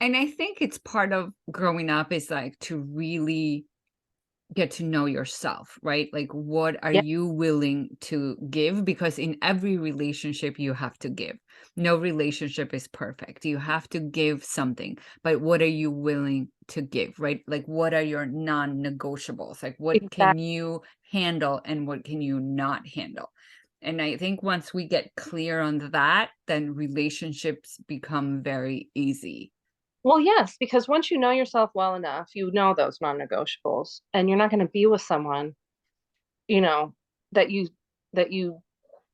And I think it's part of growing up is like to really get to know yourself, right? Like, what are Yeah, you willing to give? Because in every relationship, you have to give. No relationship is perfect. You have to give something, but what are you willing to give, right? Like, what are your non-negotiables? Like, what can exactly. you handle and what can you not handle? And I think once we get clear on that, then relationships become very easy. Well, yes, because once you know yourself well enough, you know those non-negotiables, and you're not going to be with someone, you know, that you that you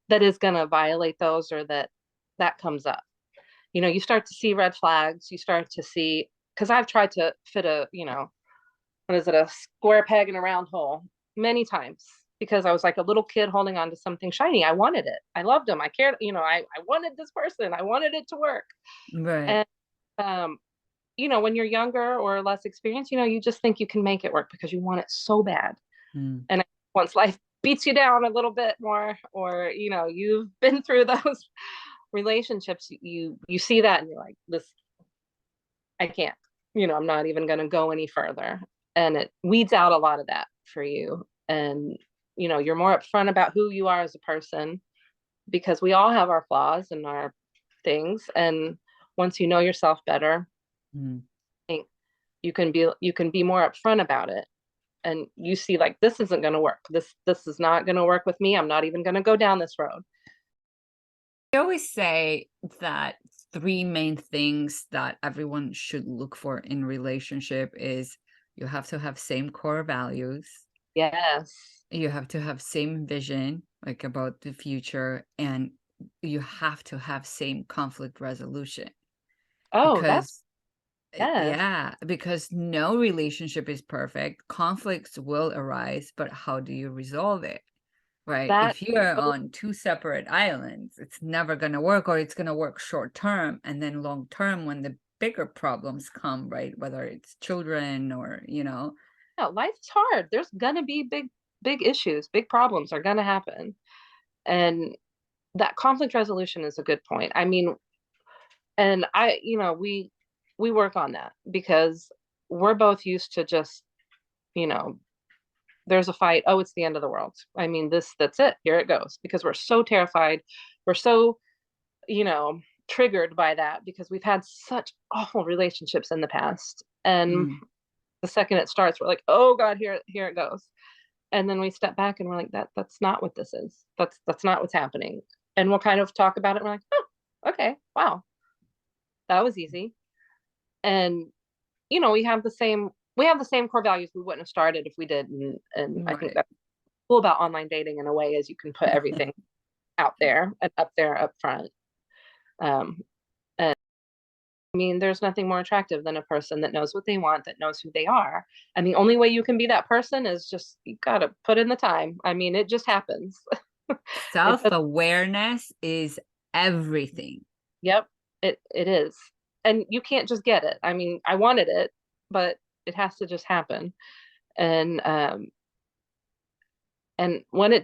that is going to violate those, or that comes up. You start to see red flags. You start to see, because I've tried to fit what is it, a square peg in a round hole many times, because I was like a little kid holding on to something shiny. I wanted it. I loved them. I cared, I wanted this person. I wanted it to work. Right. And um, when you're younger or less experienced, you just think you can make it work because you want it so bad. Mm. And once life beats you down a little bit more, or you've been through those relationships, you see that and you're like, this, I can't. I'm not even going to go any further. And it weeds out a lot of that for you. And you're more upfront about who you are as a person, because we all have our flaws and our things. And once you know yourself better, Mm. I think you can be more upfront about it, and you see, like, this isn't going to work. This is not going to work with me. I'm not even going to go down this road. I always say that three main things that everyone should look for in relationship is you have to have same core values, Yes. you have to have same vision, like about the future, and you have to have same conflict resolution. Oh, that's Because yes. yeah, because no relationship is perfect. Conflicts will arise, but how do you resolve it? Right? That If you're so on two separate islands, it's never going to work, or it's going to work short term. And then long term, when the bigger problems come, right? Whether it's children or, yeah, life is hard. There's gonna be big issues, big problems are gonna happen. And that conflict resolution is a good point. I mean, and we work on that because we're both used to just, you know, there's a fight. Oh, it's the end of the world. I mean, that's it. Here it goes. Because we're so terrified. We're so, you know, triggered by that because we've had such awful relationships in the past. And mm, the second it starts, we're like, oh God, here it goes. And then we step back and we're like, that's not what this is. That's not what's happening. And we'll kind of talk about it. And we're like, oh, okay, wow, that was easy. And we have the same core values. We wouldn't have started if we did. And I think right. that's cool about online dating in a way, is you can put everything out there and up there up front. Um, and I mean, there's nothing more attractive than a person that knows what they want, that knows who they are. And the only way you can be that person is just, you got to put in the time. I mean, it just happens. It does. Self-awareness is everything. Yep, it is. And you can't just get it. I mean, I wanted it, but it has to just happen. And I mean, when it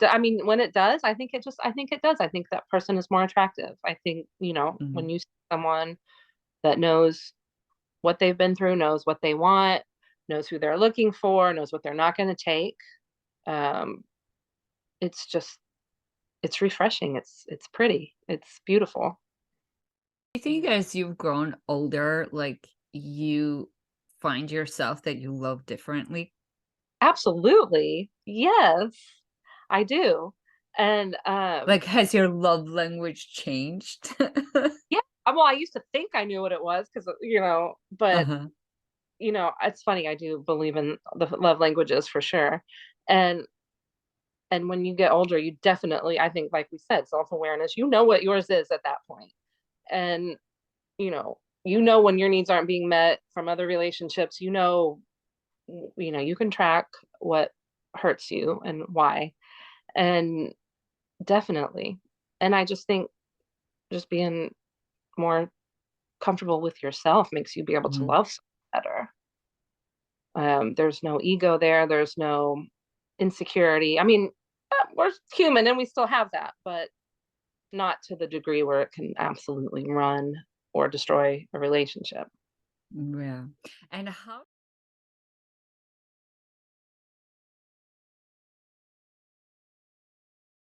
does, I think it does. I think that person is more attractive. I think, Mhm. when you see someone that knows what they've been through, knows what they want, knows who they're looking for, knows what they're not going to take. Um, it's just, it's refreshing. It's pretty. It's beautiful. I think as you've grown older, like you find yourself that you love differently. Absolutely. Yes, I do. And Like, has your love language changed? yeah, well, I used to think I knew what it was because, but Uh-huh. it's funny. I do believe in the love languages for sure. And when you get older, you definitely, I think, like we said, self-awareness, you know what yours is at that point. And you know when your needs aren't being met from other relationships, you can track what hurts you and why. And definitely. And I just think, just being more comfortable with yourself makes you be able to Mhm. love better. There's no ego there. There's no insecurity. I mean, we're human and we still have that, but not to the degree where it can absolutely run or destroy a relationship. Yeah. And how